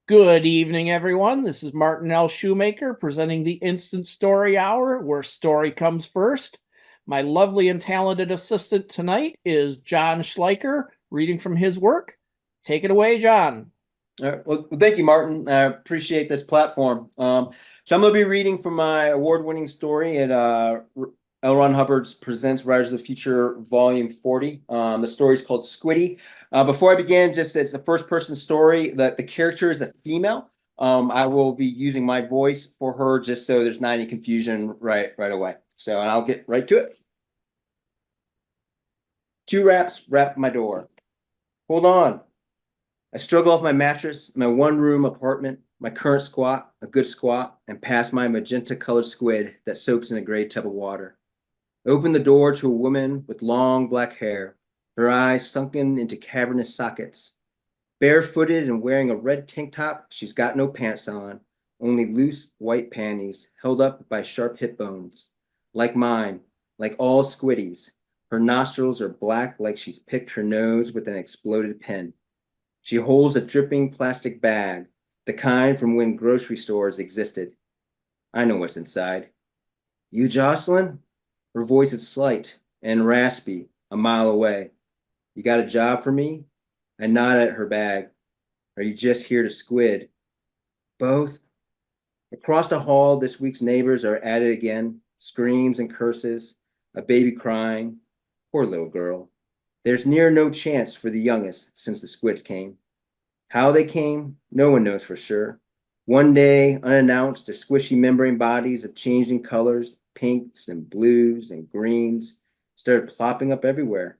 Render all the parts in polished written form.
Good evening, everyone. This is Martin L. Shoemaker presenting the Instant Story Hour, where story comes first. My lovely and talented assistant tonight is John Schleicher, reading from his work. Take it away, John. All right. Well, thank you, Martin. I appreciate this platform. So I'm going to be reading from my award-winning story at L. Ron Hubbard's Presents Writers of the Future, Volume 40. The story is called Squiddy. Before I begin, just it's a first-person story. That the character is a female. I will be using my voice for her, just so there's not any confusion right away. So I'll get right to it. Two raps wrap my door. Hold on. I struggle off my mattress, my one-room apartment, my current squat, a good squat, and past my magenta-colored squid that soaks in a gray tub of water. I open the door to a woman with long black hair, her eyes sunken into cavernous sockets. Barefooted and wearing a red tank top, she's got no pants on, only loose white panties held up by sharp hip bones. Like mine, like all squiddies, her nostrils are black like she's picked her nose with an exploded pen. She holds a dripping plastic bag, the kind from when grocery stores existed. I know what's inside. You, Jocelyn? Her voice is slight and raspy, a mile away. You got a job for me? I nod at her bag. Are you just here to squid? Both. Across the hall, this week's neighbors are at it again. Screams and curses, a baby crying. Poor little girl. There's near no chance for the youngest since the squids came. How they came, no one knows for sure. One day, unannounced, their squishy membrane bodies of changing colors, pinks and blues and greens, started plopping up everywhere.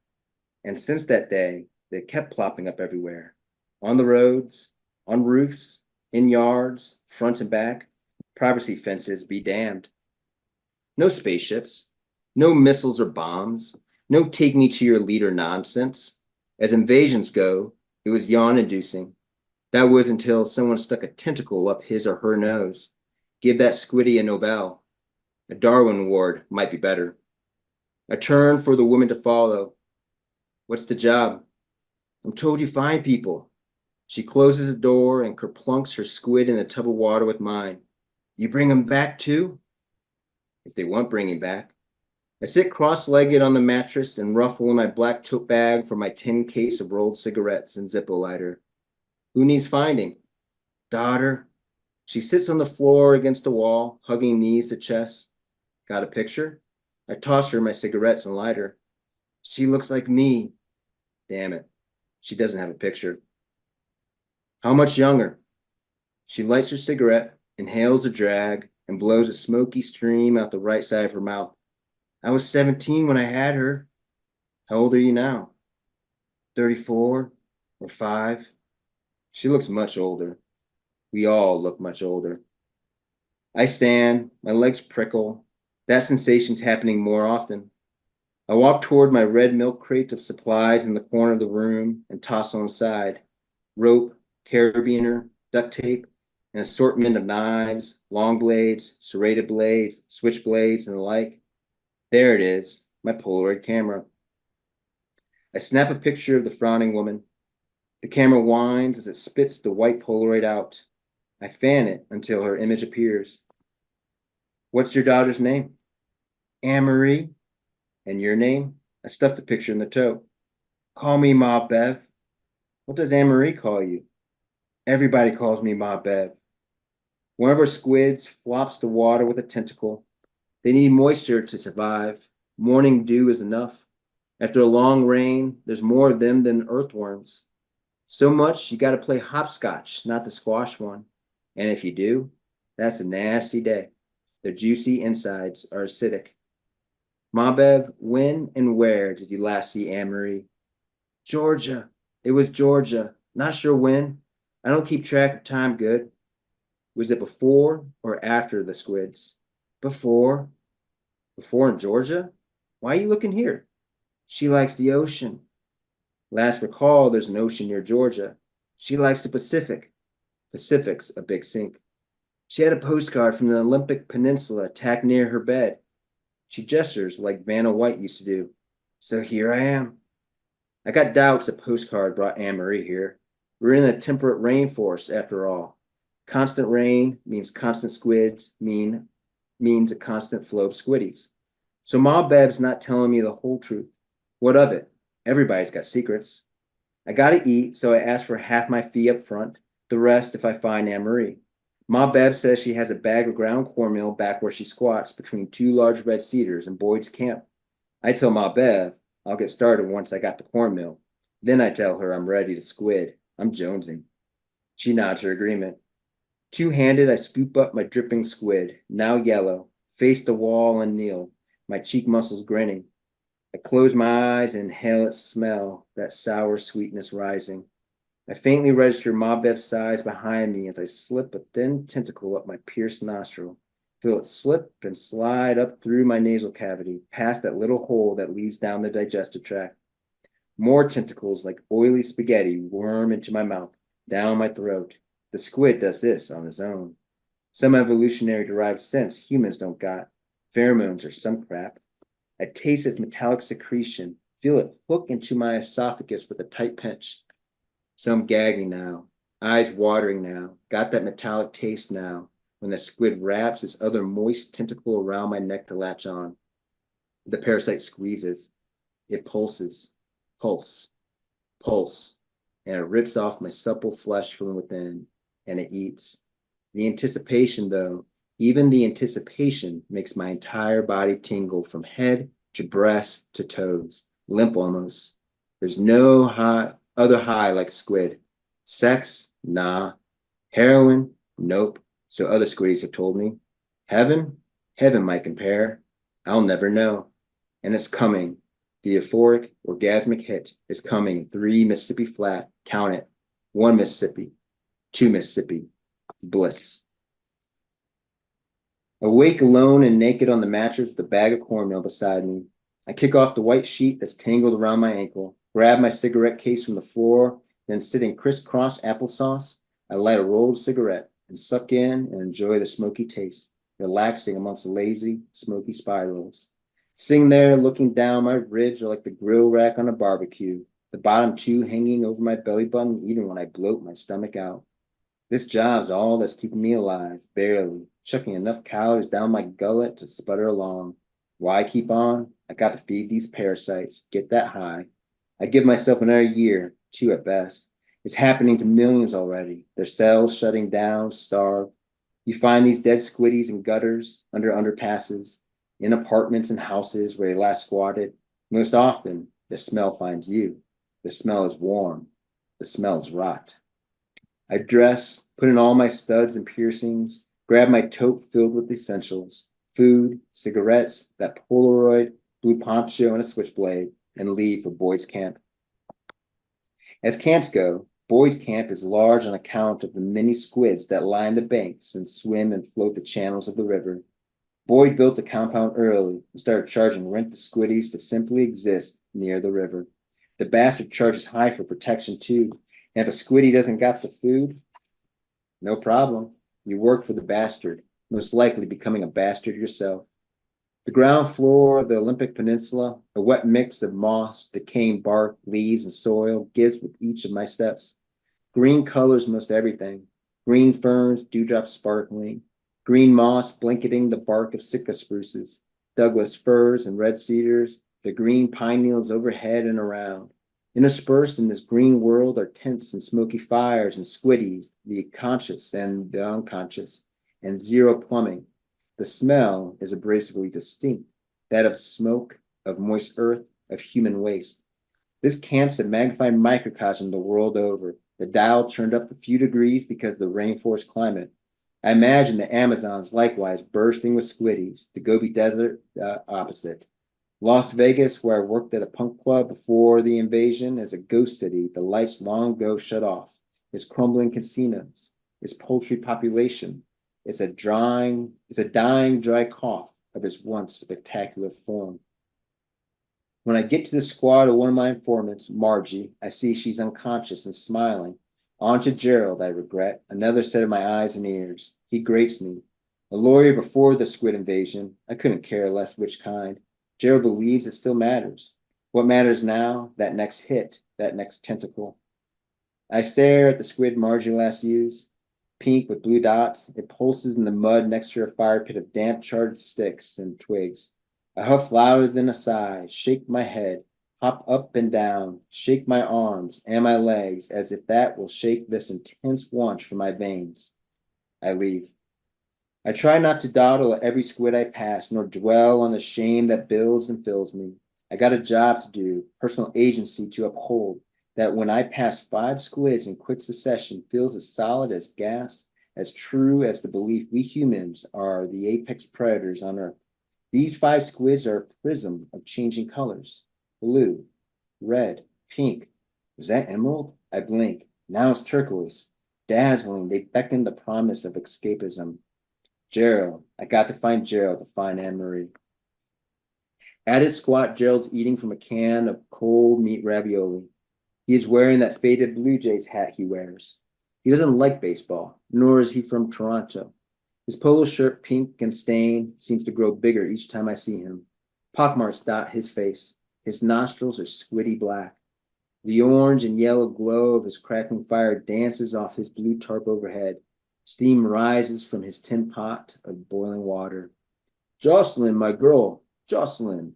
And since that day, they kept plopping up everywhere. On the roads, on roofs, in yards, front and back, privacy fences be damned. No spaceships, no missiles or bombs, no take me to your leader nonsense. As invasions go, it was yawn-inducing. That was until someone stuck a tentacle up his or her nose. Give that squiddy a Nobel. A Darwin Award might be better. I turn for the woman to follow. What's the job? I'm told you find people. She closes the door and kerplunks her squid in a tub of water with mine. You bring them back too? If they want bringing back. I sit cross-legged on the mattress and ruffle in my black tote bag for my tin case of rolled cigarettes and Zippo lighter. Who needs finding? Daughter. She sits on the floor against the wall, hugging knees to chest. Got a picture? I toss her my cigarettes and lighter. She looks like me. Damn it. She doesn't have a picture. How much younger? She lights her cigarette, inhales a drag, and blows a smoky stream out the right side of her mouth. I was 17 when I had her. How old are you now? 34 or 5? She looks much older. We all look much older. I stand, my legs prickle. That sensation's happening more often. I walk toward my red milk crate of supplies in the corner of the room and toss on the side. Rope, carabiner, duct tape, an assortment of knives, long blades, serrated blades, switchblades, and the like. There it is, my Polaroid camera. I snap a picture of the frowning woman. The camera whines as it spits the white Polaroid out. I fan it until her image appears. What's your daughter's name? Anne-Marie. And your name? I stuffed the picture in the tote. Call me Ma Bev. What does Anne-Marie call you? Everybody calls me Ma Bev. One of our squids flops the water with a tentacle. They need moisture to survive. Morning dew is enough. After a long rain, there's more of them than earthworms. So much you got to play hopscotch, not the squash one. And if you do, that's a nasty day. Their juicy insides are acidic. Ma Bev, when and where did you last see Anne-Marie? Georgia. It was Georgia. Not sure when. I don't keep track of time good. Was it before or after the squids? Before. Before in Georgia? Why are you looking here? She likes the ocean. Last recall, there's an ocean near Georgia. She likes the Pacific. Pacific's a big sink. She had a postcard from the Olympic Peninsula tacked near her bed. She gestures like Vanna White used to do. So here I am. I got doubts a postcard brought Anne-Marie here. We're in a temperate rainforest after all. Constant rain means constant squids means a constant flow of squiddies. So Ma Beb's not telling me the whole truth. What of it? Everybody's got secrets. I gotta eat, so I ask for half my fee up front, the rest if I find Anne Marie. Ma Beb says she has a bag of ground cornmeal back where she squats between two large red cedars in Boyd's camp. I tell Ma Bev I'll get started once I got the cornmeal. Then I tell her I'm ready to squid. I'm jonesing. She nods her agreement. Two-handed, I scoop up my dripping squid, now yellow, face the wall and kneel, my cheek muscles grinning. I close my eyes and inhale its smell, that sour sweetness rising. I faintly register Ma Beb's sighs behind me as I slip a thin tentacle up my pierced nostril, feel it slip and slide up through my nasal cavity, past that little hole that leads down the digestive tract. More tentacles like oily spaghetti worm into my mouth, down my throat. The squid does this on his own. Some evolutionary derived sense humans don't got. Pheromones or some crap. I taste its metallic secretion, feel it hook into my esophagus with a tight pinch. So I'm gagging now, eyes watering now, got that metallic taste now, when the squid wraps its other moist tentacle around my neck to latch on. The parasite squeezes. It pulses. Pulse. Pulse. And it rips off my supple flesh from within, and it eats. The anticipation, though, even the anticipation makes my entire body tingle from head to breast to toes, limp almost. There's no other high like squid. Sex? Nah. Heroin? Nope. So other squiddies have told me. Heaven? Heaven might compare. I'll never know. And it's coming. The euphoric, orgasmic hit is coming in 3 Mississippi flat. Count it. 1 Mississippi. 2 Mississippi. Bliss. Awake alone and naked on the mattress with a bag of cornmeal beside me. I kick off the white sheet that's tangled around my ankle, grab my cigarette case from the floor, then sitting crisscross applesauce, I light a rolled cigarette and suck in and enjoy the smoky taste, relaxing amongst lazy, smoky spirals. Sitting there looking down, my ribs are like the grill rack on a barbecue, the bottom two hanging over my belly button even when I bloat my stomach out. This job's all that's keeping me alive, barely, chucking enough calories down my gullet to sputter along. Why keep on? I got to feed these parasites, get that high. I give myself another year, 2 at best. It's happening to millions already. Their cells shutting down, starved. You find these dead squiddies in gutters, under underpasses, in apartments and houses where they last squatted. Most often, the smell finds you. The smell is warm. The smell is rot. I dress, put in all my studs and piercings, grab my tote filled with essentials, food, cigarettes, that Polaroid, blue poncho, and a switchblade, and leave for Boyd's camp. As camps go, Boyd's camp is large on account of the many squids that line the banks and swim and float the channels of the river. Boyd built the compound early and started charging rent to squiddies to simply exist near the river. The bastard charges high for protection too, and if a squiddy doesn't got the food, no problem. You work for the bastard, most likely becoming a bastard yourself. The ground floor of the Olympic Peninsula, a wet mix of moss, decaying bark, leaves, and soil, gives with each of my steps. Green colors most everything. Green ferns, dewdrops sparkling. Green moss blanketing the bark of Sitka spruces. Douglas firs and red cedars. The green pine needles overhead and around. Interspersed in this green world are tents and smoky fires and squiddies, the conscious and the unconscious, and zero plumbing. The smell is abrasively distinct, that of smoke, of moist earth, of human waste. This camp's a magnified microcosm the world over, the dial turned up a few degrees because of the rainforest climate. I imagine the Amazons likewise bursting with squiddies, the Gobi Desert opposite. Las Vegas, where I worked at a punk club before the invasion, is a ghost city, the lights long ago shut off. Its crumbling casinos, its poultry population, it's a dying, dry cough of its once spectacular form. When I get to the squad of one of my informants, Margie, I see she's unconscious and smiling. On to Gerald, I regret, another set of my eyes and ears. He grates me. A lawyer before the squid invasion, I couldn't care less which kind. Gerald believes it still matters. What matters now? That next hit, that next tentacle. I stare at the squid Margie last used, pink with blue dots. It pulses in the mud next to her fire pit of damp, charred sticks and twigs. I huff louder than a sigh, shake my head, hop up and down, shake my arms and my legs as if that will shake this intense want from my veins. I leave. I try not to dawdle at every squid I pass, nor dwell on the shame that builds and fills me. I got a job to do, personal agency to uphold, that when I pass 5 squids in quick succession feels as solid as gas, as true as the belief we humans are the apex predators on Earth. These 5 squids are a prism of changing colors. Blue, red, pink. Was that emerald? I blink. Now it's turquoise. Dazzling, they beckon the promise of escapism. Gerald. I got to find Gerald to find Anne-Marie. At his squat, Gerald's eating from a can of cold meat ravioli. He is wearing that faded Blue Jays hat he wears. He doesn't like baseball, nor is he from Toronto. His polo shirt, pink and stained, seems to grow bigger each time I see him. Pockmarks dot his face. His nostrils are squiddy black. The orange and yellow glow of his crackling fire dances off his blue tarp overhead. Steam rises from his tin pot of boiling water. Jocelyn, my girl, Jocelyn.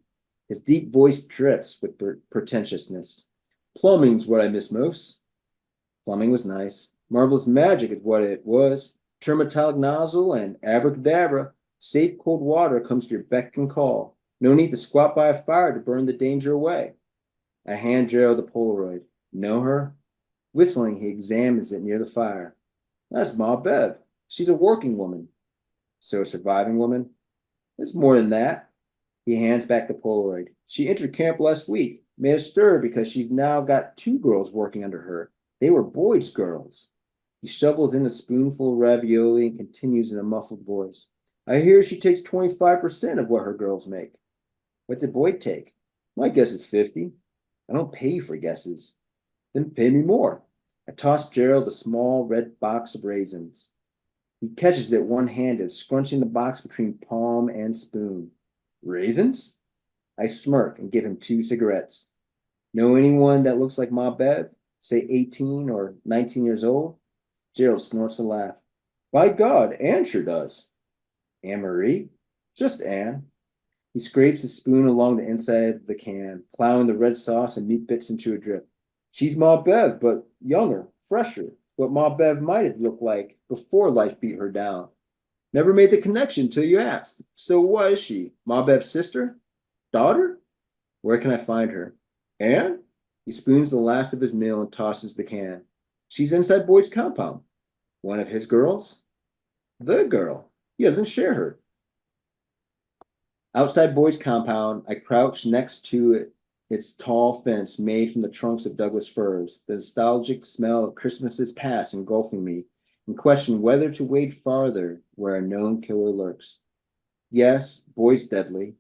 His deep voice drips with pretentiousness. Plumbing's what I miss most. Plumbing was nice. Marvelous magic is what it was. Termitolic nozzle and abracadabra. Safe cold water comes to your beck and call. No need to squat by a fire to burn the danger away. I hand Gerald the Polaroid. Know her? Whistling, he examines it near the fire. That's Ma Bev. She's a working woman. So a surviving woman? It's more than that. He hands back the Polaroid. She entered camp last week. Made a stir because she's now got 2 girls working under her. They were Boyd's girls. He shovels in a spoonful of ravioli and continues in a muffled voice. I hear she takes 25% of what her girls make. What did Boyd take? My guess is 50. I don't pay for guesses. Then pay me more. I toss Gerald a small red box of raisins. He catches it one-handed, scrunching the box between palm and spoon. Raisins? I smirk and give him 2 cigarettes. Know anyone that looks like Ma Bev? Say 18 or 19 years old? Gerald snorts a laugh. By God, Anne sure does. Anne-Marie? Just Anne. He scrapes his spoon along the inside of the can, plowing the red sauce and meat bits into a drip. She's Ma Bev, but younger, fresher, what Ma Bev might have looked like before life beat her down. Never made the connection till you asked. So what is she? Ma Bev's sister? Daughter? Where can I find her? Anne? He spoons the last of his meal and tosses the can. She's inside Boyd's compound. One of his girls? The girl. He doesn't share her. Outside Boyd's compound, I crouch next to it. Its tall fence made from the trunks of Douglas firs, the nostalgic smell of Christmases past engulfing me, and question whether to wade farther where a known killer lurks. Yes, Boyd's deadly,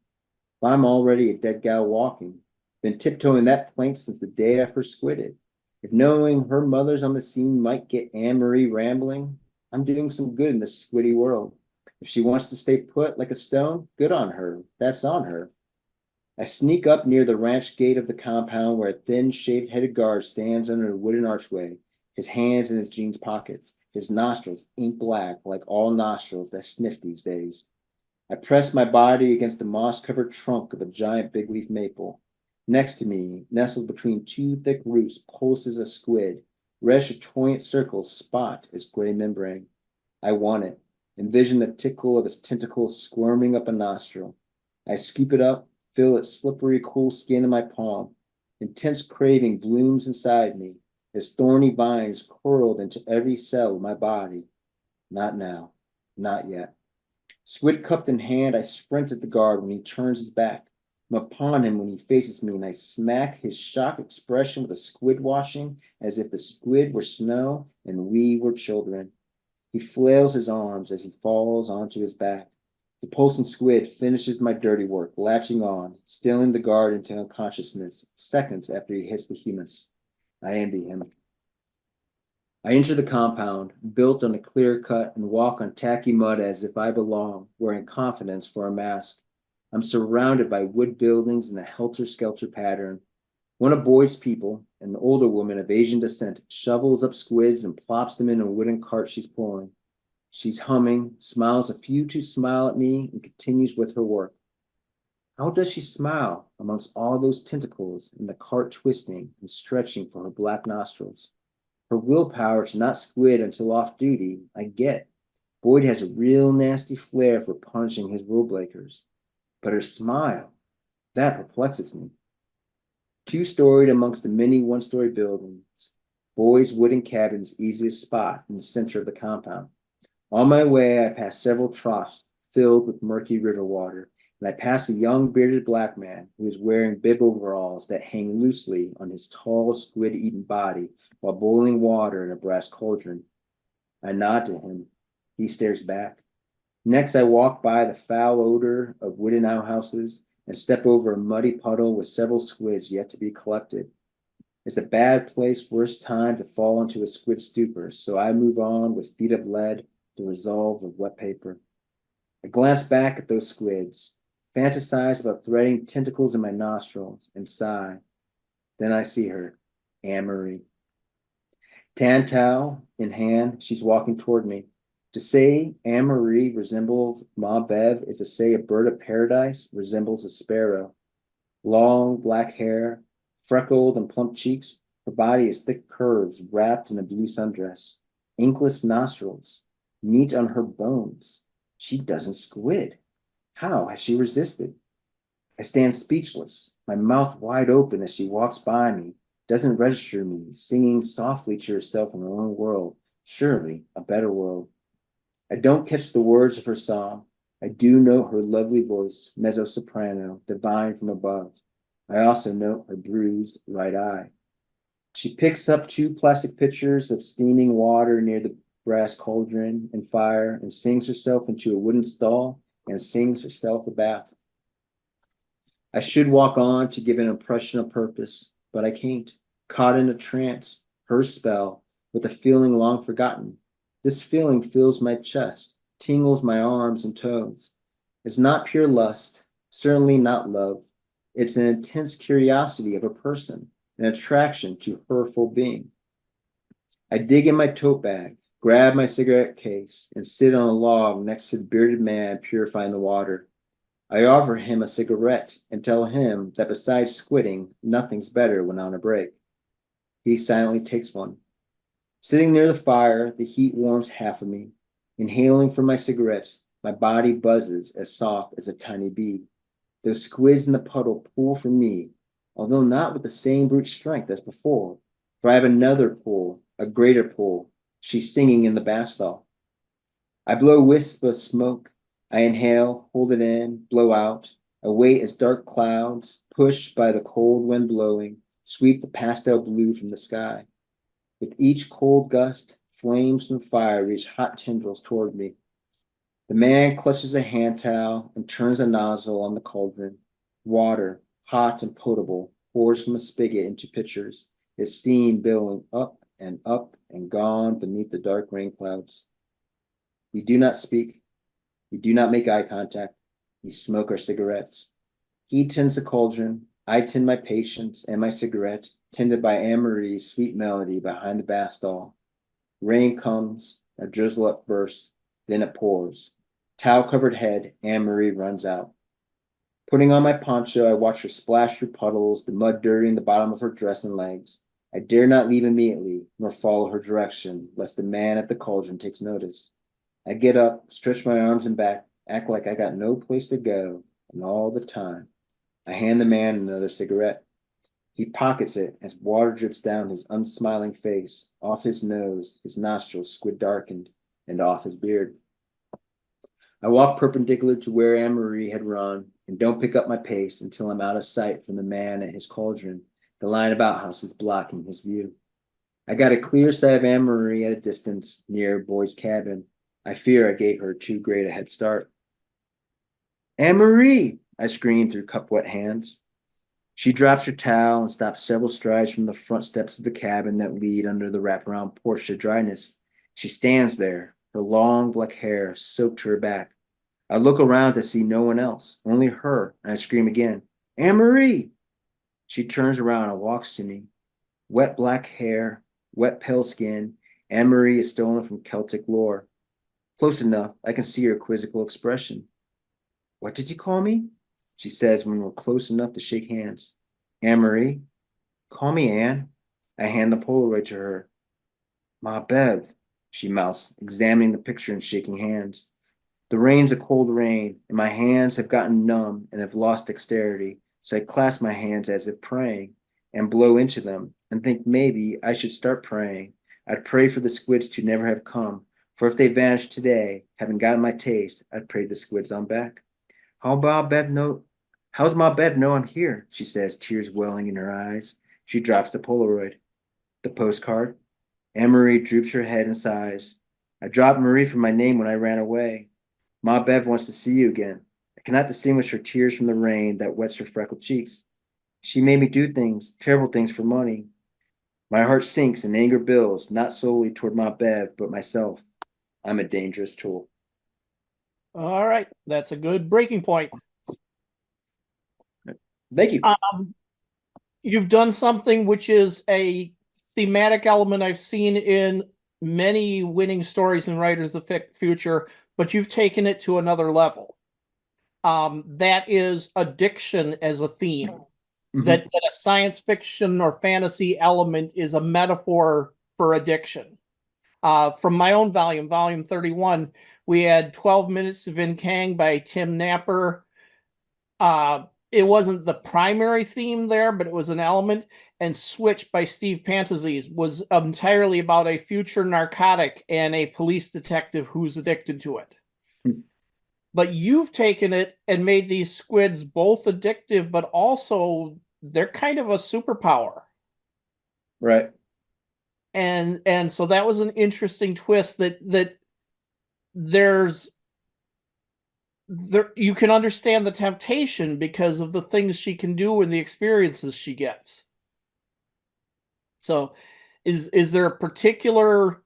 but I'm already a dead gal walking. Been tiptoeing that plank since the day I first squidded. If knowing her mother's on the scene might get Anne-Marie rambling, I'm doing some good in this squiddy world. If she wants to stay put like a stone, good on her. That's on her. I sneak up near the ranch gate of the compound where a thin, shaved-headed guard stands under a wooden archway, his hands in his jeans pockets, his nostrils ink black like all nostrils that sniff these days. I press my body against the moss-covered trunk of a giant big-leaf maple. Next to me, nestled between 2 thick roots, pulses a squid. Reddish toyant circles spot its gray membrane. I want it. Envision the tickle of its tentacles squirming up a nostril. I scoop it up, feel its slippery, cool skin in my palm. Intense craving blooms inside me, as thorny vines curled into every cell of my body. Not now. Not yet. Squid cupped in hand, I sprint at the guard when he turns his back. I'm upon him when he faces me, and I smack his shocked expression with a squid washing, as if the squid were snow and we were children. He flails his arms as he falls onto his back. The pulsing squid finishes my dirty work, latching on, stilling the guard into unconsciousness seconds after he hits the humus. I envy him. I enter the compound, built on a clear cut, and walk on tacky mud as if I belong, wearing confidence for a mask. I'm surrounded by wood buildings in a helter-skelter pattern. One of Boyd's people, an older woman of Asian descent, shovels up squids and plops them in a wooden cart she's pulling. She's humming, smiles a few to smile at me, and continues with her work. How does she smile amongst all those tentacles and the cart twisting and stretching for her black nostrils? Her willpower to not squid until off duty, I get. Boyd has a real nasty flair for punishing his rule breakers. But her smile, that perplexes me. Two-storied amongst the many one-story buildings, Boyd's wooden cabin's easiest spot in the center of the compound. On my way, I pass several troughs filled with murky river water, and I pass a young bearded black man who is wearing bib overalls that hang loosely on his tall squid-eaten body while boiling water in a brass cauldron. I nod to him. He stares back. Next, I walk by the foul odor of wooden outhouses and step over a muddy puddle with several squids yet to be collected. It's a bad place, worst time to fall into a squid stupor, so I move on with feet of lead, the resolve of wet paper. I glance back at those squids, fantasize about threading tentacles in my nostrils, and sigh. Then I see her, Anne-Marie. Tan towel in hand, she's walking toward me. To say Anne-Marie resembles Ma Bev is to say a bird of paradise resembles a sparrow. Long black hair, freckled and plump cheeks, her body is thick curves wrapped in a blue sundress. Inkless nostrils, meat on her bones. She doesn't squid. How has she resisted? I stand speechless, my mouth wide open as she walks by me, doesn't register me, singing softly to herself in her own world, surely a better world. I don't catch the words of her song. I do note her lovely voice, mezzo-soprano, divine from above. I also note her bruised right eye. She picks up 2 plastic pitchers of steaming water near the brass cauldron and fire and sings herself into a wooden stall and sings herself a bath. I should walk on to give an impression of purpose, but I can't. Caught in a trance, her spell, with a feeling long forgotten. This feeling fills my chest, tingles my arms and toes. It's not pure lust, certainly not love. It's an intense curiosity of a person, an attraction to her full being. I dig in my tote bag, grab my cigarette case, and sit on a log next to the bearded man purifying the water. I offer him a cigarette and tell him that besides squidding, nothing's better when on a break. He silently takes one. Sitting near the fire, the heat warms half of me. Inhaling from my cigarettes, my body buzzes as soft as a tiny bee. Those squids in the puddle pull for me, although not with the same brute strength as before, for I have another pull, a greater pull. She's singing in the bath stall. I blow wisps of smoke. I inhale, hold it in, blow out. I wait as dark clouds, pushed by the cold wind blowing, sweep the pastel blue from the sky. With each cold gust, flames from fire reach hot tendrils toward me. The man clutches a hand towel and turns a nozzle on the cauldron. Water, hot and potable, pours from a spigot into pitchers, its steam billowing up and gone beneath the dark rain clouds. We do not speak. We do not make eye contact. We smoke our cigarettes. He tends the cauldron. I tend my patience and my cigarette, tended by Anne-Marie's sweet melody behind the bath stall. Rain comes, a drizzle at first, then it pours. Towel-covered head, Anne-Marie runs out. Putting on my poncho, I watch her splash through puddles, the mud dirtying the bottom of her dress and legs. I dare not leave immediately, nor follow her direction, lest the man at the cauldron takes notice. I get up, stretch my arms and back, act like I got no place to go, and all the time, I hand the man another cigarette. He pockets it as water drips down his unsmiling face, off his nose, his nostrils squid darkened, and off his beard. I walk perpendicular to where Anne-Marie had run, and don't pick up my pace until I'm out of sight from the man at his cauldron, the line of outhouses blocking his view. I got a clear sight of Anne-Marie at a distance near Boyd's cabin. I fear I gave her too great a head start. Anne-Marie! I screamed through cup-wet hands. She drops her towel and stops several strides from the front steps of the cabin that lead under the wraparound porch to dryness. She stands there, her long black hair soaked to her back. I look around to see no one else, only her, and I scream again, Anne-Marie! She turns around and walks to me. Wet black hair, wet pale skin. Anne Marie is stolen from Celtic lore. Close enough, I can see her quizzical expression. What did you call me? She says when we're close enough to shake hands. Anne Marie? Call me Anne. I hand the Polaroid to her. Ma Bev, she mouths, examining the picture and shaking hands. The rain's a cold rain, and my hands have gotten numb and have lost dexterity, so I clasp my hands as if praying, and blow into them, and think maybe I should start praying. I'd pray for the squids to never have come, for if they vanished today, having gotten my taste, I'd pray the squids on back. How about Bev know? How's my Bev know I'm here? She says, tears welling in her eyes. She drops the Polaroid. The postcard. Anne Marie droops her head and sighs. I dropped Marie from my name when I ran away. Ma Bev wants to see you again. I cannot distinguish her tears from the rain that wets her freckled cheeks. She made me do things, terrible things for money. My heart sinks and anger builds, not solely toward Ma Bev, but myself. I'm a dangerous tool. All right, that's a good breaking point. Thank you. You've done something which is a thematic element I've seen in many winning stories and writers of the future, but you've taken it to another level. That is addiction as a theme. Mhm. That a science fiction or fantasy element is a metaphor for addiction. From my own volume 31, we had 12 Minutes of In Kang by Tim Napper. It wasn't the primary theme there, but it was an element. And Switch by Steve Pantazes was entirely about a future narcotic and a police detective who's addicted to it. But you've taken it and made these squids both addictive, but also they're kind of a superpower. Right. And so that was an interesting twist that there's there you can understand the temptation because of the things she can do and the experiences she gets. So is there a particular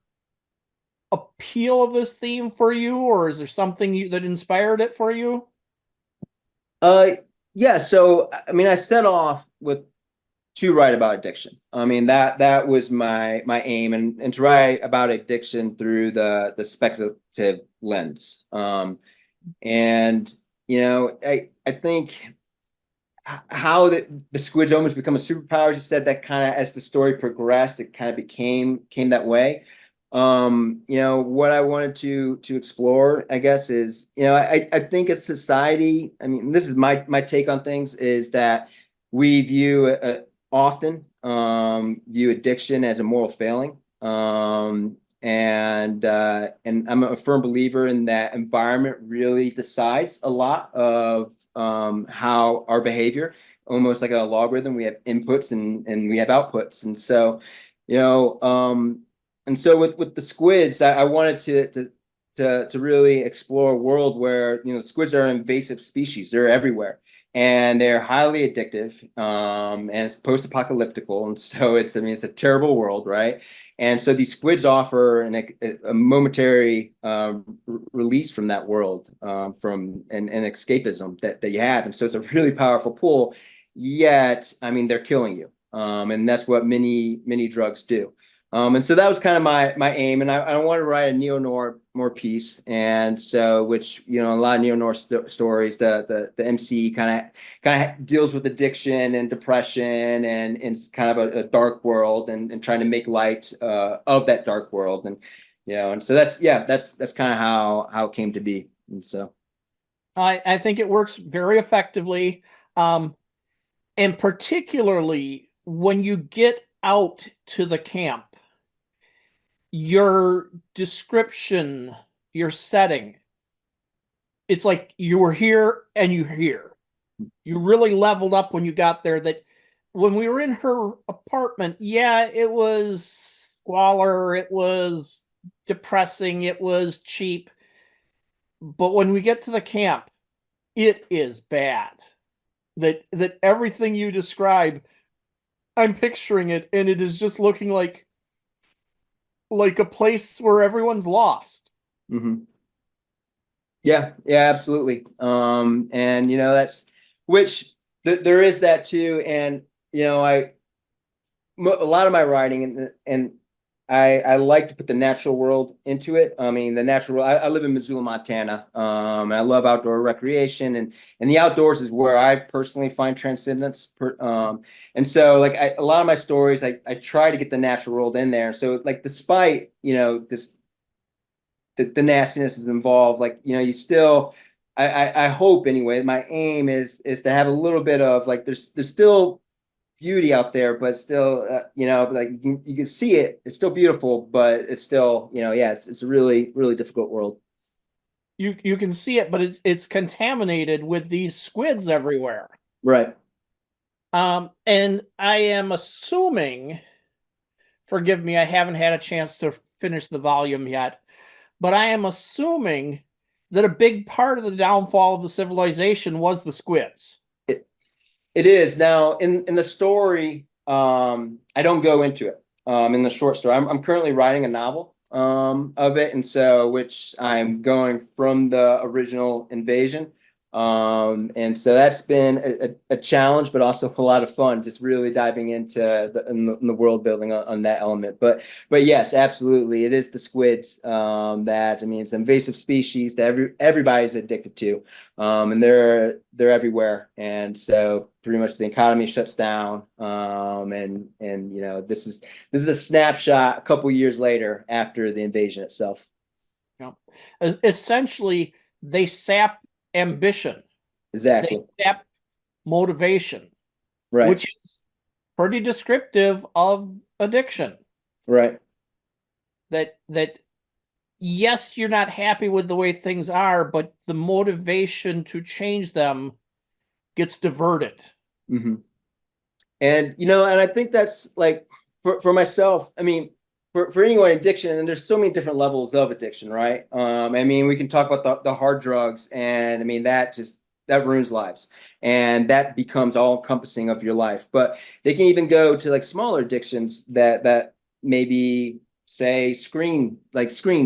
appeal of this theme for you, or is there something that inspired it for you? Yeah, so I mean I set off with to write about addiction. I mean that was my aim, and to write about addiction through the speculative lens. And I think how the squids almost become a superpower. Just said that kind of as the story progressed, it kind of came that way. What I wanted to explore, I guess, is I think as society, I mean, this is my take on things, is that we often view addiction as a moral failing. And I'm a firm believer in that environment really decides a lot of how our behavior, almost like a logarithm. We have inputs and we have outputs, and so with the squids, I wanted to really explore a world where squids are an invasive species. They're everywhere, and they're highly addictive. And it's post-apocalyptical, and so it's a terrible world, right? And so these squids offer a momentary release from that world, from an escapism that you have. And so it's a really powerful pull. Yet, I mean, they're killing you, and that's what many drugs do. And so that was kind of my aim, and I wanted to write a neo-noir more piece, and so which a lot of neo-noir stories, the MC kind of deals with addiction and depression, and it's kind of a dark world, and trying to make light of that dark world, and so that's kind of how it came to be, and so I think it works very effectively, and particularly when you get out to the camp, your description, your setting, it's like you were here and you're here. You really leveled up when you got there. That when we were in her apartment, yeah, it was squalor, it was depressing, it was cheap. But when we get to the camp, it is bad. That everything you describe, I'm picturing it, and it is just looking like a place where everyone's lost. Mhm. Yeah, absolutely. And that's which there is that too, and you know, a lot of my writing and I like to put the natural world into it. I mean, the natural world. I live in Missoula, Montana. And I love outdoor recreation and the outdoors is where I personally find transcendence. And so like a lot of my stories, I try to get the natural world in there. So like despite this the nastiness is involved, like you still. I hope anyway. My aim is to have a little bit of like there's still beauty out there, but still, like you can see it. It's still beautiful, but it's still, yeah, it's a really, really difficult world. You can see it, but it's contaminated with these squids everywhere. Right. And I am assuming, forgive me, I haven't had a chance to finish the volume yet, but I am assuming that a big part of the downfall of the civilization was the squids. It it is now in the story. I don't go into it. In the short story, I'm currently writing a novel of it, and so which I'm going from the original invasion. And so that's been a challenge, but also a lot of fun, just really diving into in the world building on that element. But yes, absolutely, it is the squids that I mean, it's an invasive species that everybody's addicted to, and they're everywhere, and so pretty much the economy shuts down. And this is a snapshot a couple years later after the invasion itself. You Essentially, they sap ambition, they Exactly. sap motivation, Right. which is pretty descriptive of addiction. Right. That yes, you're not happy with the way things are, but the motivation to change them gets diverted. Hmm. And I think that's like for myself. I mean, for anyone addiction, and there's so many different levels of addiction, right? I mean, we can talk about the hard drugs, and I mean that ruins lives, and that becomes all encompassing of your life. But they can even go to like smaller addictions that maybe say screens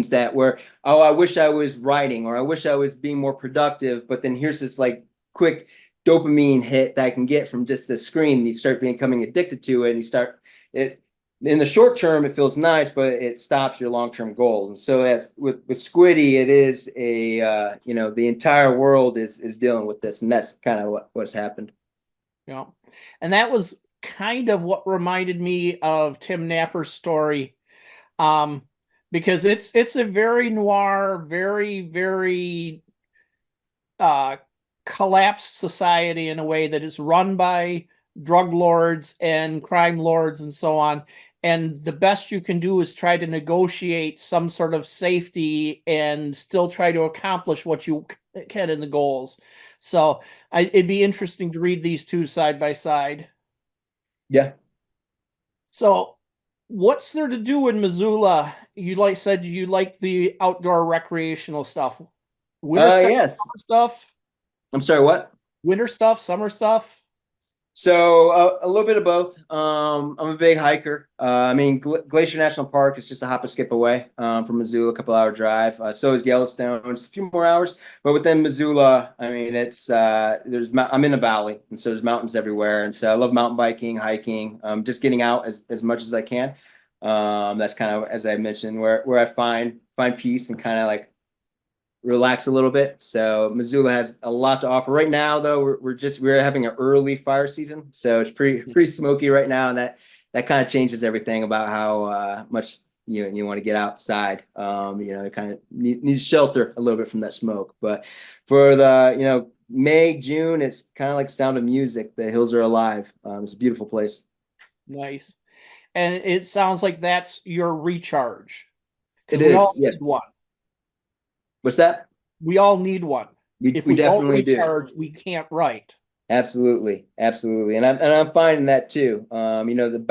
that where, oh, I wish I was writing, or I wish I was being more productive, but then here's this like quick dopamine hit that I can get from just the screen. You start becoming addicted to it, and you start it. In the short term, it feels nice, but it stops your long term goal. And so, as with Squiddy, it is the entire world is dealing with this, and that's kind of what's happened. You know, and that was kind of what reminded me of Tim Napper's story, um, because it's a very noir, very uh, collapsed society in a way that is run by drug lords and crime lords and so on. And the best you can do is try to negotiate some sort of safety and still try to accomplish what you can in the goals. So it'd be interesting to read these two side by side. Yeah. So what's there to do in Missoula? Said you like the outdoor recreational stuff. Winter stuff, Yes. summer stuff? I'm sorry. What? Winter stuff, summer stuff. So a little bit of both. I'm a big hiker. I mean, Glacier National Park is just a hop and skip away from Missoula, a couple-hour drive. So is Yellowstone. It's a few more hours, but within Missoula, I mean, it's I'm in a valley, and so there's mountains everywhere, and so I love mountain biking, hiking, just getting out as much as I can. That's kind of, as I mentioned, where I find peace and kind of like relax a little bit. So Missoula has a lot to offer right now. Though we're having an early fire season, so it's pretty smoky right now, and that kind of changes everything about how much you want to get outside. It kind of needs shelter a little bit from that smoke. But for the May, June, it's kind of like Sound of Music. The hills are alive. It's a beautiful place. Nice. And it sounds like that's your recharge It because we is. all Yes. need one. What's that? We all need one. We If we we don't definitely do. recharge, we can't write. Absolutely, absolutely, and I'm finding that too. The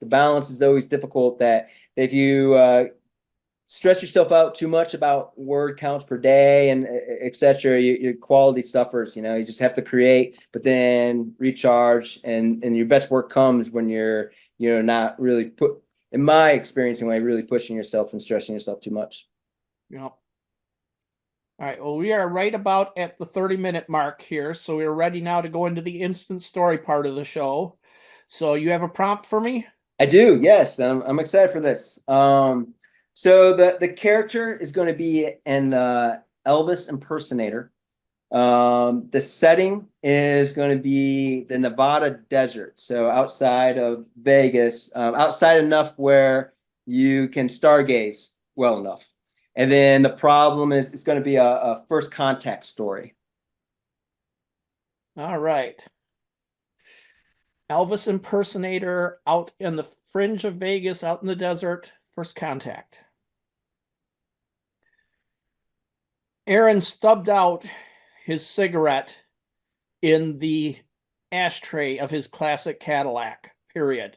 balance is always difficult. That if you stress yourself out too much about word counts per day and etc., your quality suffers. You just have to create, but then recharge, and your best work comes when you're not really in my experience anyway, really pushing yourself and stressing yourself too much. You know. All right. Well, we are right about at the 30-minute mark here, so we're ready now to go into the instant story part of the show. So you have a prompt for me? I do, yes. I'm excited for this. So the character is going to be an Elvis impersonator. The setting is going to be the Nevada desert, so outside of Vegas, outside enough where you can stargaze well enough. And then the problem is it's going to be a first contact story. All right. Elvis impersonator out in the fringe of Vegas, out in the desert, first contact. Aaron stubbed out his cigarette in the ashtray of his classic Cadillac, period.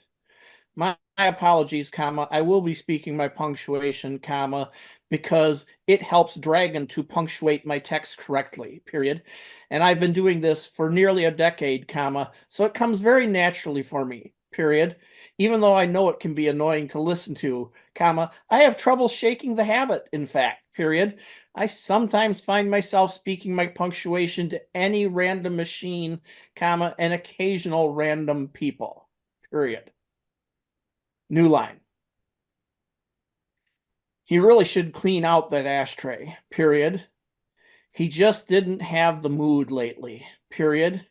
My apologies, comma. I will be speaking my punctuation, comma, because it helps Dragon to punctuate my text correctly, period. And I've been doing this for nearly a decade, comma, so it comes very naturally for me, period. Even though I know it can be annoying to listen to, comma, I have trouble shaking the habit, in fact, period. I sometimes find myself speaking my punctuation to any random machine, comma, and occasional random people, period. New line. He really should clean out that ashtray, period. He just didn't have the mood lately, period.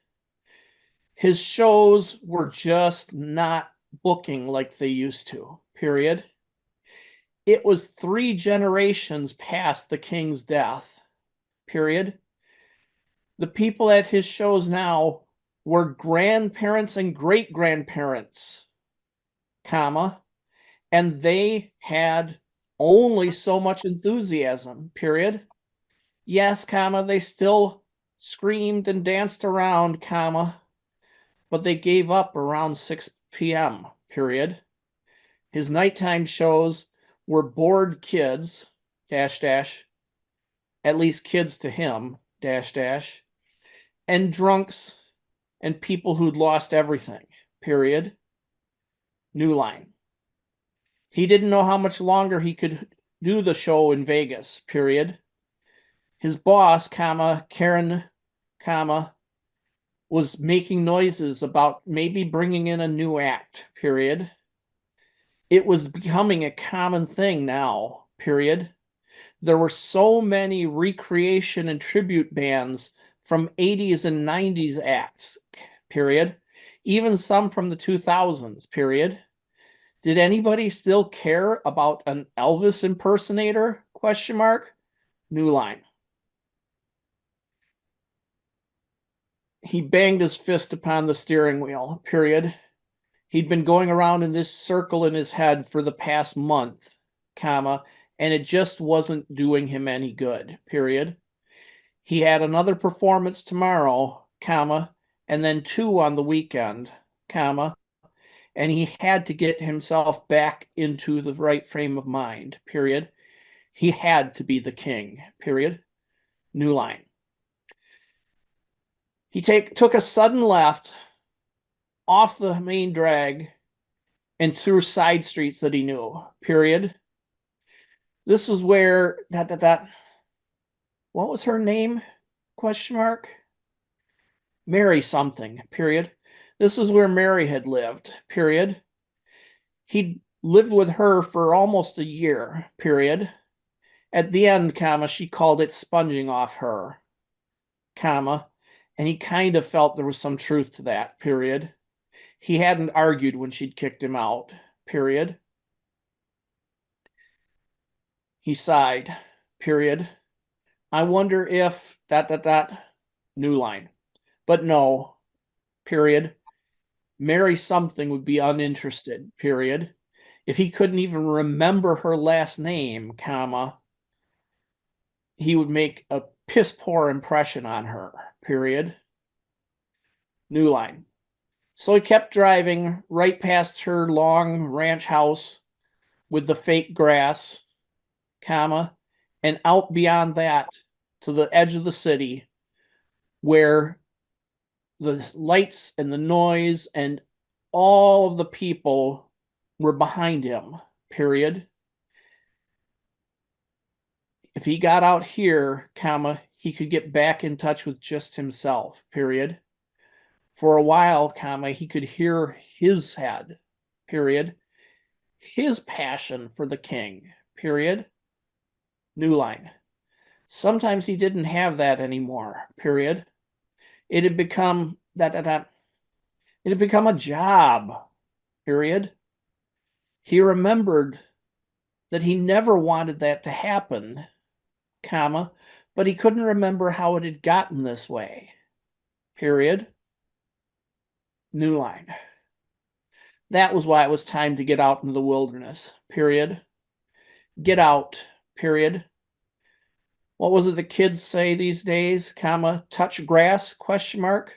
His shows were just not booking like they used to, period. It was 3 generations past the king's death, period. The people at his shows now were grandparents and great grandparents, comma, and they had only so much enthusiasm, period. Yes, comma, they still screamed and danced around, comma, but they gave up around 6 p.m., period. His nighttime shows were bored kids, dash, dash, at least kids to him, dash, dash, and drunks and people who'd lost everything, period. New line. He didn't know how much longer he could do the show in Vegas, period. His boss, comma, Karen, comma, was making noises about maybe bringing in a new act, period. It was becoming a common thing now, period. There were so many recreation and tribute bands from 80s and 90s acts, period. Even some from the 2000s, period. Did anybody still care about an Elvis impersonator? Question mark. New line. He banged his fist upon the steering wheel, period. He'd been going around in this circle in his head for the past month, comma, and it just wasn't doing him any good, period. He had another performance tomorrow, comma, and then 2 on the weekend, comma, and he had to get himself back into the right frame of mind, period. He had to be the king, period. New line. He took a sudden left off the main drag and through side streets that he knew, period. This was where what was her name? Question mark. Mary something, period. This was where Mary had lived, period. He'd lived with her for almost a year, period. At the end, comma, she called it sponging off her, comma, and he kind of felt there was some truth to that, period. He hadn't argued when she'd kicked him out, period. He sighed, period. I wonder if new line. But no, period. Mary something would be uninterested, period. If he couldn't even remember her last name, comma, he would make a piss poor impression on her, period. New line. So he kept driving right past her long ranch house with the fake grass, comma, and out beyond that to the edge of the city where the lights and the noise and all of the people were behind him, period. If he got out here, comma, he could get back in touch with just himself, period. For a while, comma, he could hear his head, period, his passion for the king, period. New line. Sometimes he didn't have that anymore, period. It had become it had become a job, period. He remembered that he never wanted that to happen, comma, but he couldn't remember how it had gotten this way, period. New line. That was why it was time to get out into the wilderness, period. Get out, period. What was it the kids say these days, comma, touch grass, question mark?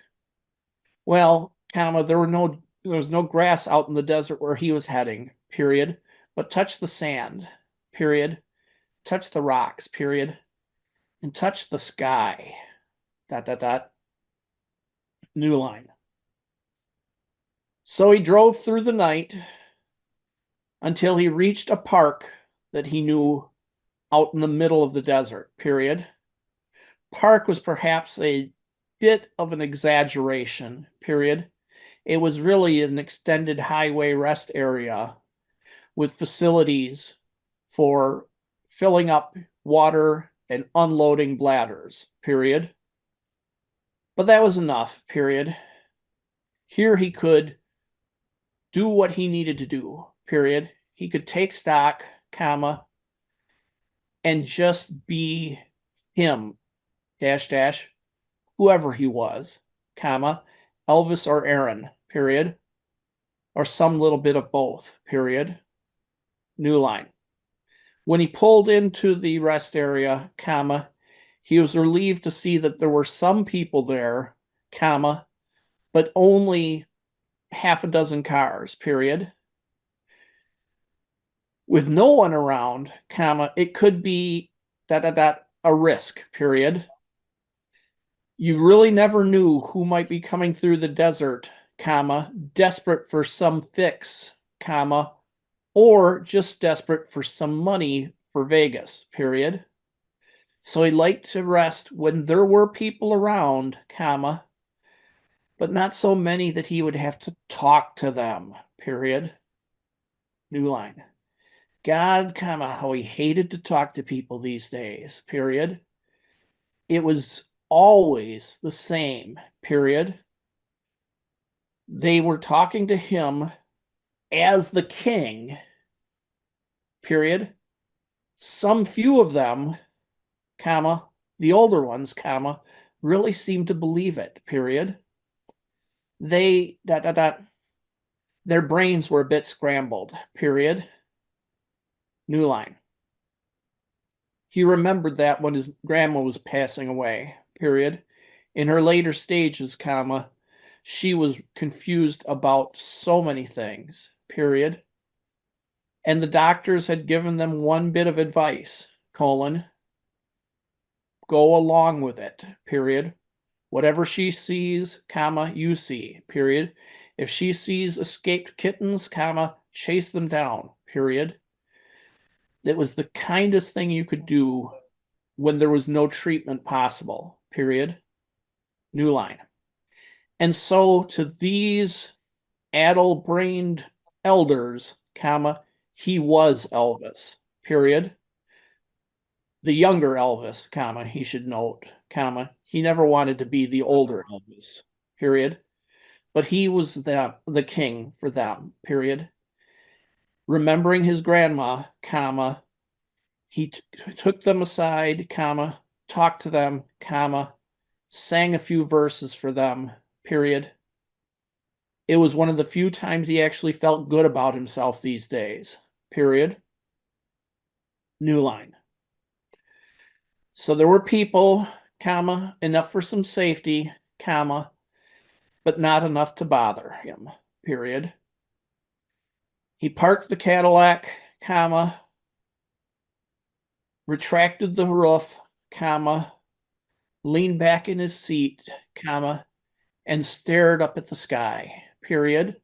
Well, comma, there was no grass out in the desert where he was heading, period. But touch the sand, period. Touch the rocks, period. And touch the sky. ... New line. So he drove through the night until he reached a park that he knew out in the middle of the desert, period. Park was perhaps a bit of an exaggeration, period. It was really an extended highway rest area with facilities for filling up water and unloading bladders, period. But that was enough, period. Here he could do what he needed to do, period. He could take stock, comma, and just be him, dash, dash, whoever he was, comma, Elvis or Aaron, period, or some little bit of both, period. New line. When he pulled into the rest area, comma, he was relieved to see that there were some people there, comma, but only half a dozen cars, period. With no one around, comma, it could be a risk, period. You really never knew who might be coming through the desert, comma, desperate for some fix, comma, or just desperate for some money for Vegas, period. So he liked to rest when there were people around, comma, but not so many that he would have to talk to them, period. New line. God, comma, how he hated to talk to people these days, period. It was always the same, period. They were talking to him as the king, period. Some few of them, comma, the older ones, comma, really seemed to believe it, period. They, their brains were a bit scrambled, period. New line. He remembered that when his grandma was passing away, period. In her later stages, comma, she was confused about so many things, period. And the doctors had given them one bit of advice, colon, go along with it, period. Whatever she sees, comma, you see, period. If she sees escaped kittens, comma, chase them down, period. It was the kindest thing you could do when there was no treatment possible, period. New line. And so to these addle-brained elders, comma, he was Elvis, period. The younger Elvis, comma, he should note, comma, he never wanted to be the older Elvis, period. But he was the king for them, period. Remembering his grandma, comma, he took them aside, comma, talked to them, comma, sang a few verses for them, period. It was one of the few times he actually felt good about himself these days, period. New line. So there were people, comma, enough for some safety, comma, but not enough to bother him, period. He parked the Cadillac, comma, retracted the roof, comma, leaned back in his seat, comma, and stared up at the sky, period.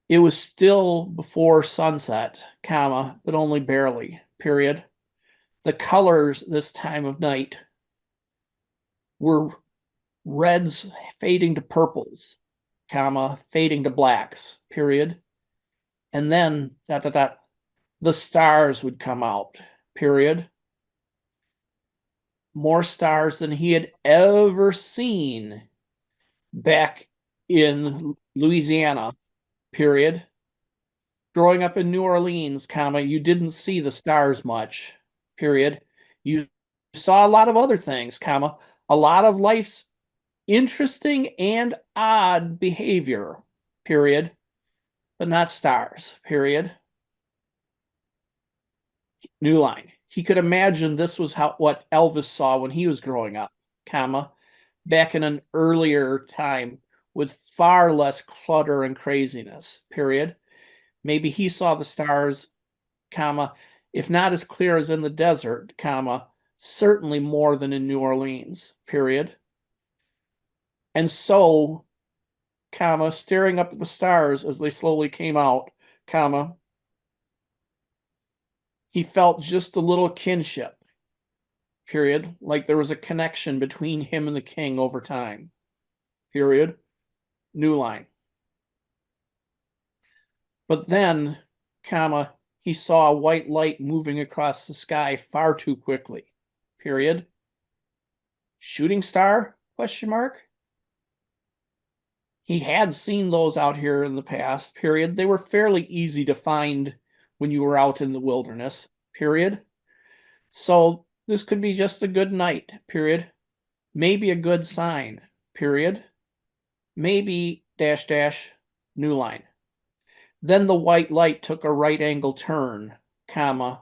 It was still before sunset, comma, but only barely, period. The colors this time of night were reds fading to purples, comma, fading to blacks, period. And then the stars would come out, period. More stars than he had ever seen back in Louisiana, period. Growing up in New Orleans, comma, you didn't see the stars much, period. You saw a lot of other things, comma, a lot of life's interesting and odd behavior, period, but not stars, period. New line. He could imagine this was what Elvis saw when he was growing up, comma, back in an earlier time with far less clutter and craziness, period. Maybe he saw the stars, comma, if not as clear as in the desert, comma, certainly more than in New Orleans, period. And so, comma, staring up at the stars as they slowly came out, comma, he felt just a little kinship, period, like there was a connection between him and the king over time, period. New line. But then, comma, he saw a white light moving across the sky far too quickly, period. Shooting star, question mark. He had seen those out here in the past, period. They were fairly easy to find when you were out in the wilderness, period. So this could be just a good night, period. Maybe a good sign, period. Maybe dash dash, new line. Then the white light took a right angle turn, comma,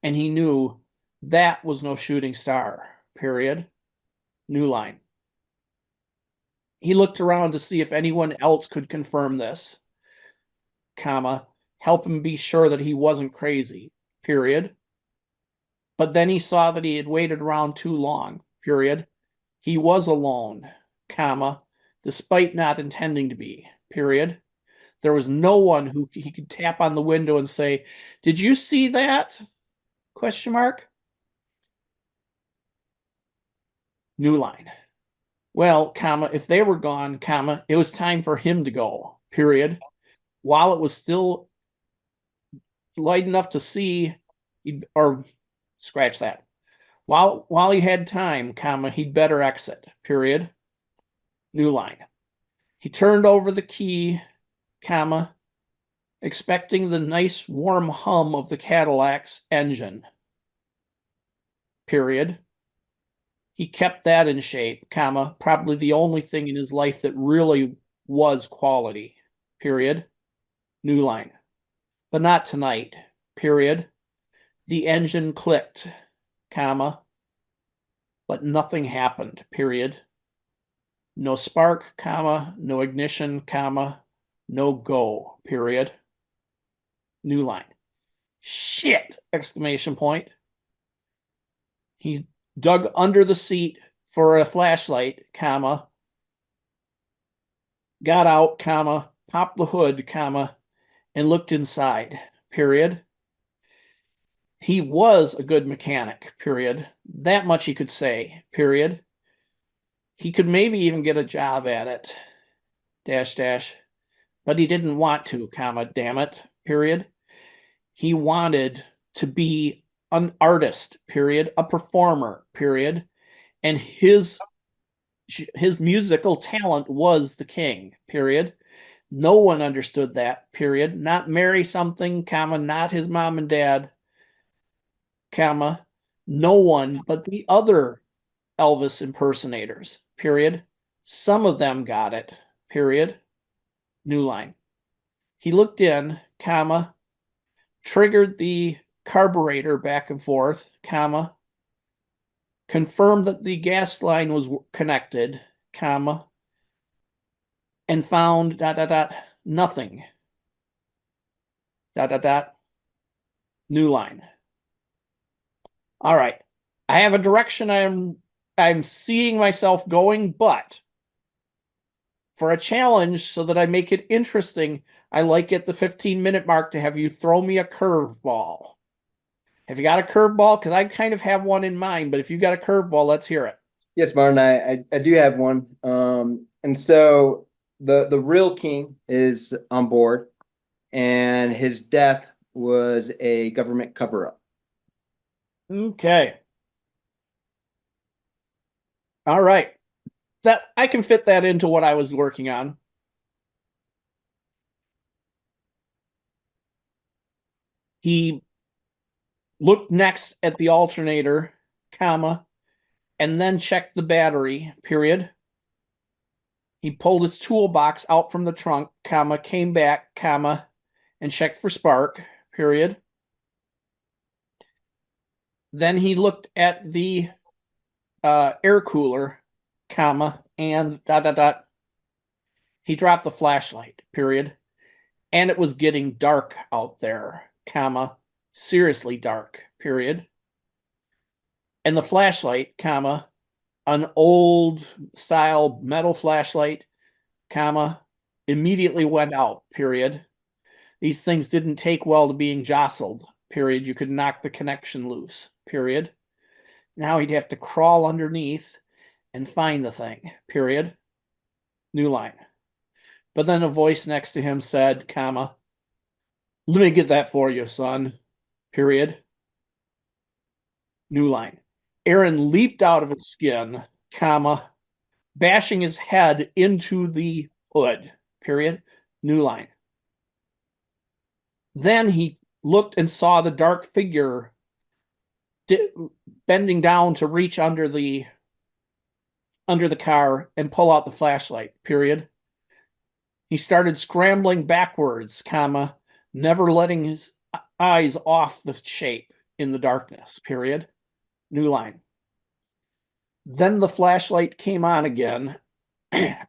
and he knew that was no shooting star, period. New line. He looked around to see if anyone else could confirm this, comma, help him be sure that he wasn't crazy, period. But then he saw that he had waited around too long, period. He was alone, comma, despite not intending to be, period. There was no one who he could tap on the window and say, "Did you see that?" Question mark. New line. Well, comma, if they were gone, comma, it was time for him to go, period. While it was still light enough to see, or scratch that. While he had time, comma, he'd better exit, period. New line. He turned over the key, comma, expecting the nice warm hum of the Cadillac's engine, period. He kept that in shape, comma, probably the only thing in his life that really was quality, period. New line. But not tonight, period. The engine clicked, comma, but nothing happened, period. No spark, comma, no ignition, comma, no go, period. New line. Shit! Exclamation point. He dug under the seat for a flashlight, comma, got out, comma, popped the hood, comma, and looked inside, period. He was a good mechanic, period. That much he could say, period. He could maybe even get a job at it, dash dash, but he didn't want to, comma, damn it, period. He wanted to be an artist, period, a performer, period, and his musical talent was the king, period. No one understood that, period. Not Mary something, comma, not his mom and dad, comma, no one but the other Elvis impersonators, period. Some of them got it, period. New line. He looked in, comma, triggered the carburetor back and forth, comma, confirmed that the gas line was connected, comma, and found nothing, new line. All right. I have a direction I'm seeing myself going, but for a challenge so that I make it interesting, I like at the 15-minute mark to have you throw me a curveball. Have you got a curveball? Because I kind of have one in mind, but if you got a curveball, let's hear it. Yes, Martin, I do have one. And so the real king is on board, and his death was a government cover-up. Okay. All right. That I can fit that into what I was working on. He looked next at the alternator, comma, and then checked the battery, period. He pulled his toolbox out from the trunk, comma, came back, comma, and checked for spark, period. Then he looked at the air cooler, comma, and dot dot dot. He dropped the flashlight, period. And it was getting dark out there, comma, seriously dark, period. And the flashlight, comma, an old style metal flashlight, comma, immediately went out, period. These things didn't take well to being jostled, period. You could knock the connection loose, period. Now he'd have to crawl underneath and find the thing, period. New line. But then a voice next to him said, comma, let me get that for you, son, period. New line. Aaron leaped out of its skin, comma, bashing his head into the hood, period. New line. Then he looked and saw the dark figure bending down to reach under the car and pull out the flashlight, period. He started scrambling backwards, comma, never letting his eyes off the shape in the darkness, period. New line. Then the flashlight came on again,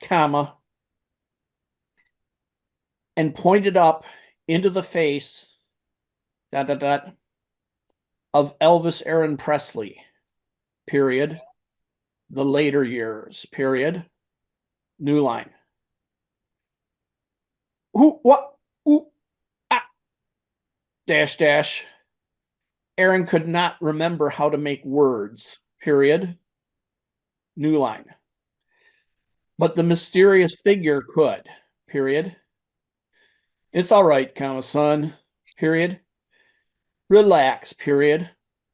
comma, and pointed up into the face, dot, dot, dot, of Elvis Aaron Presley, period. The later years, period. New line. Who, what, who, ah, dash, dash. Aaron could not remember how to make words, period. New line. But the mysterious figure could, period. It's all right, comma, son, period. Relax, period.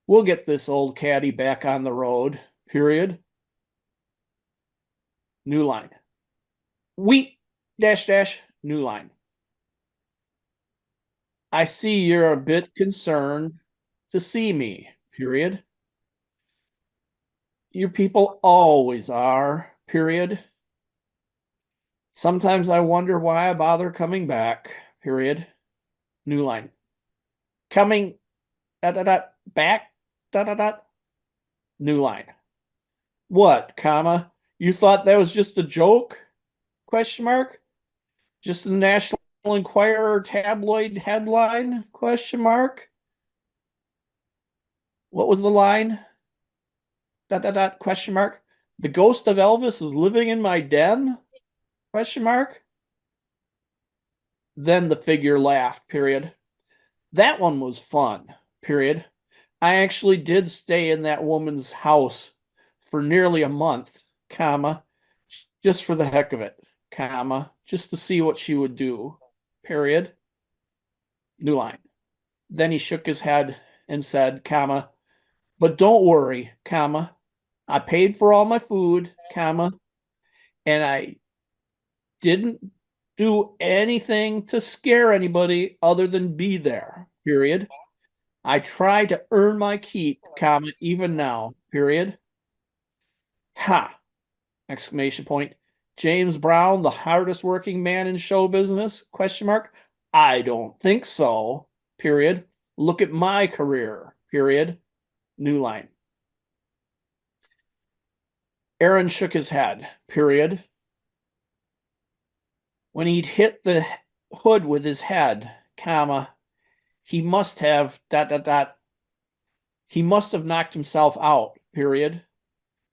We'll get this old caddy back on the road, period. New line. We, dash, dash, new line. I see you're a bit concerned to see me, period. You people always are, period. Sometimes I wonder why I bother coming back, period. New line. Coming, dot, dot, dot, back, dot, dot, dot. New line. What, comma? You thought that was just a joke? Question mark. Just a National Enquirer tabloid headline? Question mark. What was the line? Dot dot dot question mark. The ghost of Elvis is living in my den? Question mark. Then the figure laughed, period. That one was fun, period. I actually did stay in that woman's house for nearly a month, comma, just for the heck of it, comma, just to see what she would do, period. New line. Then he shook his head and said, comma, but don't worry, comma, I paid for all my food, comma, and I didn't do anything to scare anybody other than be there, period. I try to earn my keep, comma, even now, period. Ha! Exclamation point. James Brown, the hardest working man in show business? Question mark. I don't think so, period. Look at my career, period. New line. Aaron shook his head, period. When he'd hit the hood with his head, comma, he must have dot dot dot. He must have knocked himself out, period.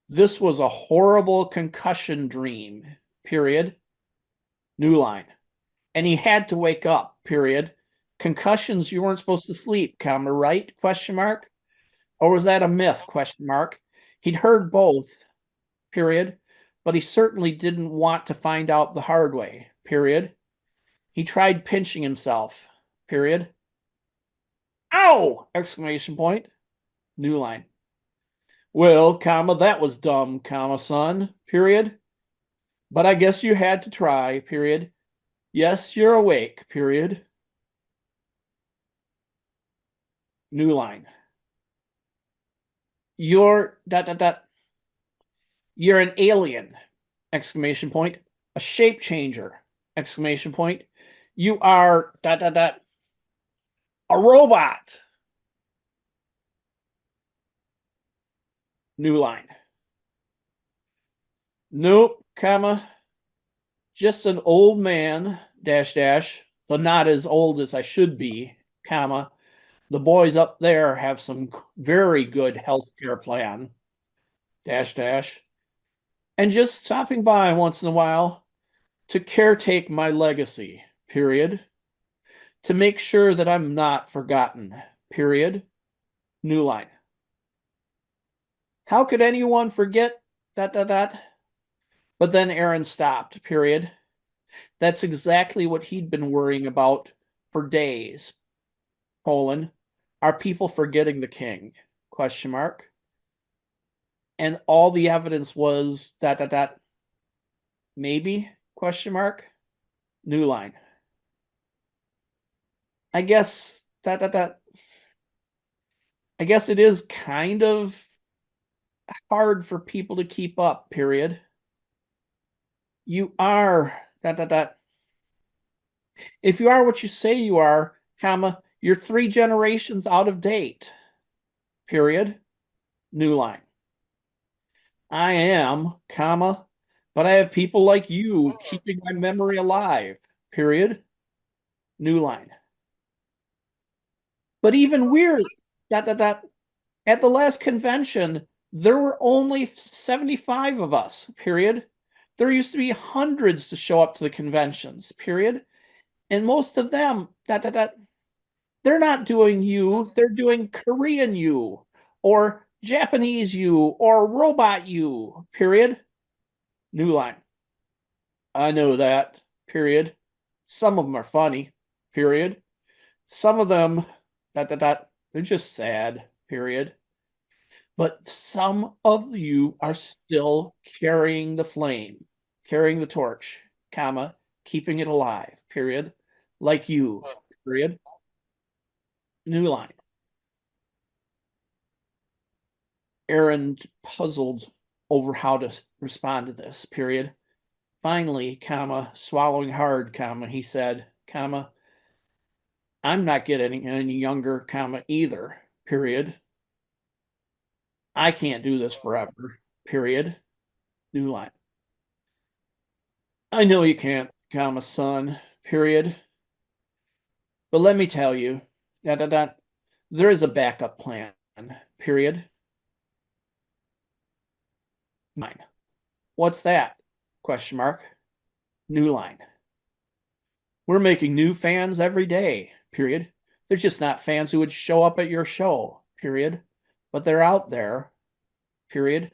This was a horrible concussion dream, period. New line. And he had to wake up, period. Concussions, you weren't supposed to sleep, comma, right? Question mark. Or was that a myth? Question mark. He'd heard both. period. But he certainly didn't want to find out the hard way, period. He tried pinching himself, period. Ow! Exclamation point. New line. Well, comma, that was dumb, comma, son, period. But I guess you had to try, period. Yes, you're awake, period. New line. You're dot dot dot. You're an alien! Exclamation point. A shape changer! Exclamation point. You are dot dot dot. A robot! New line. Nope, comma. Just an old man, dash dash, but not as old as I should be, comma. The boys up there have some very good health care plan, dash dash. And just stopping by once in a while to caretake my legacy, period. To make sure that I'm not forgotten, period. New line. How could anyone forget dot dot dot? But then Aaron stopped, period. That's exactly what he'd been worrying about for days. Colon, are people forgetting the king? Question mark. And all the evidence was dot dot dot. Maybe? Question mark. New line. I guess dot dot dot. I guess it is kind of hard for people to keep up, period. You are dot dot dot. If you are what you say you are, comma, you're 3 generations out of date, period. New line. I am, comma, but I have people like you keeping my memory alive, period. New line. But even weird, dot dot dot. At the last convention, there were only 75 of us, period. There used to be hundreds to show up to the conventions, period. And most of them, dot dot dot, they're not doing you, they're doing Korean you, or Japanese you, or robot you, period. New line. I know that, period. Some of them are funny, period. Some of them, dot dot dot, they're just sad, period. But some of you are still carrying the flame, carrying the torch, comma, keeping it alive, period. Like you, period. New line. Aaron puzzled over how to respond to this, period. Finally, comma, swallowing hard, comma, he said, comma, I'm not getting any younger, comma, either, period. I can't do this forever, period. New line. I know you can't, comma, son, period. But let me tell you, dot, dot, dot, there is a backup plan, period. Mine. What's that? Question mark. New line. We're making new fans every day, period. There's just not fans who would show up at your show, period. But they're out there, period.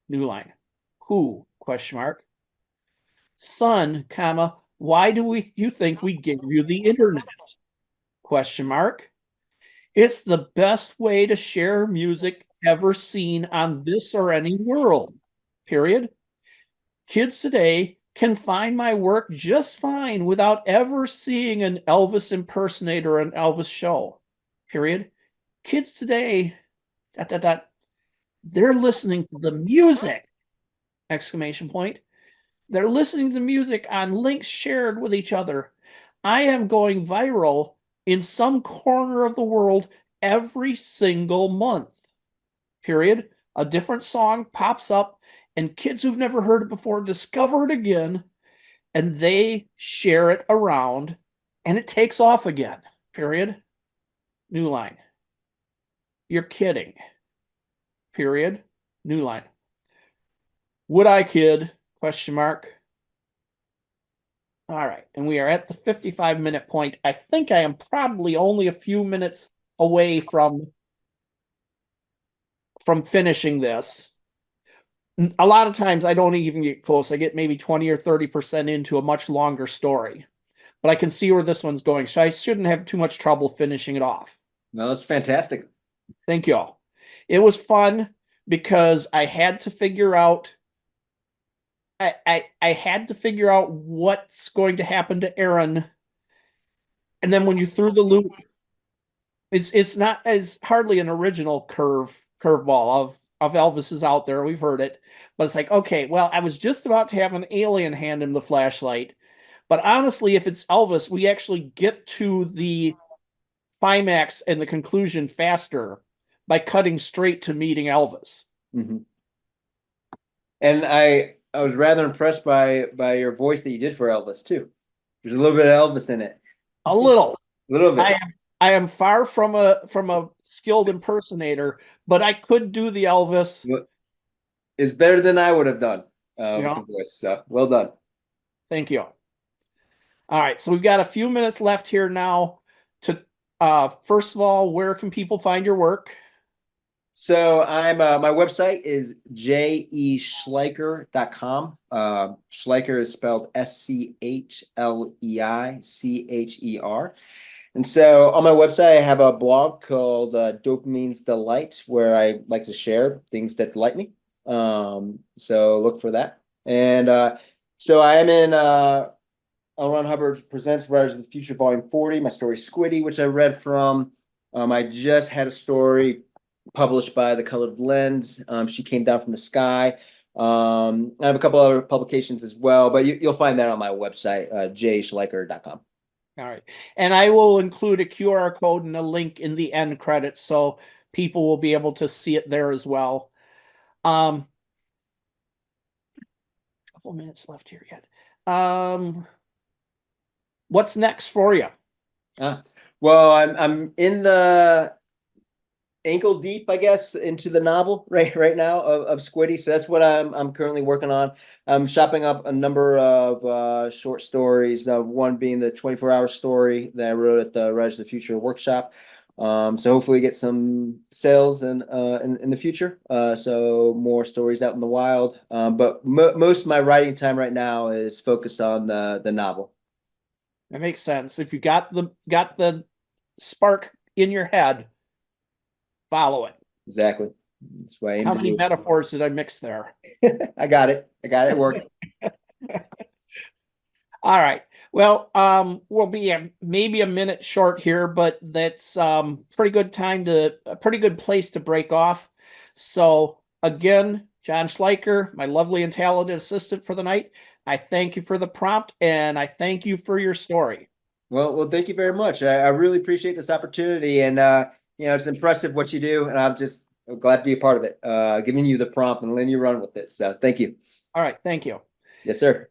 New line. Who? Question mark. Son, comma, why do you think we gave you the internet? Question mark. It's the best way to share music ever seen on this or any world, period. Kids today can find my work just fine without ever seeing an Elvis impersonator or an Elvis show, period. Kids today, dot, dot, dot, they're listening to the music, exclamation point. They're listening to music on links shared with each other. I am going viral in some corner of the world every single month, period. A different song pops up and kids who've never heard it before discover it again and they share it around and it takes off again, period. New line. You're kidding, period. New line. Would I kid? Question mark. All right, and we are at the 55-minute point. I think I am probably only a few minutes away from finishing this. A lot of times I don't even get close. I get maybe 20 or 30% into a much longer story, but I can see where this one's going. So I shouldn't have too much trouble finishing it off. No, that's fantastic. Thank you all. It was fun because I had to figure out I had to figure out what's going to happen to Aaron. And then when you threw the loop, it's hardly an original curveball of Elvis is out there. We've heard it, but it's like, okay, well, I was just about to have an alien hand him the flashlight, but honestly, if it's Elvis, we actually get to the climax and the conclusion faster by cutting straight to meeting Elvis. Mm-hmm. And I was rather impressed by your voice that you did for Elvis too. There's a little bit of Elvis in it. A little. A little bit. I am far from a skilled impersonator, but I could do the Elvis. It's better than I would have done You with know, the voice. So well done. thank you. All right, so we've got a few minutes left here now to first of all, where can people find your work? So I'm my website is jeschleicher.com. Schleicher is spelled Schleicher. And so on my website, I have a blog called Dopamine's Delight, where I like to share things that delight me. So look for that. And so I am in L. Ron Hubbard's Presents Writers of the Future, Volume 40, my story Squiddy, which I read from. I just had a story published by The Colored Lens. She Came Down from the Sky. I have a couple other publications as well, but you'll find that on my website, jschleicher.com. All right. And I will include a QR code and a link in the end credits so people will be able to see it there as well. A couple minutes left here yet. What's next for you? Well, I'm in the ankle deep, I guess, into the novel right now of Squiddy. So that's what I'm currently working on. I'm shopping up a number of short stories. One being the 24-hour story that I wrote at the Writers of the Future workshop. So hopefully get some sales in the future. So more stories out in the wild. But most of my writing time right now is focused on the novel. That makes sense. If you got the spark in your head, follow it. Exactly. That's why I aim How to many do. metaphors did I mix there? I got it. It worked. All right. Well, we'll be maybe a minute short here, but that's a pretty good place to break off. So again, John Schleicher, my lovely and talented assistant for the night, I thank you for the prompt and I thank you for your story. Well, thank you very much. I really appreciate this opportunity, and it's impressive what you do, and I'm just glad to be a part of it. Giving you the prompt and letting you run with it. So thank you. All right, thank you. Yes, sir.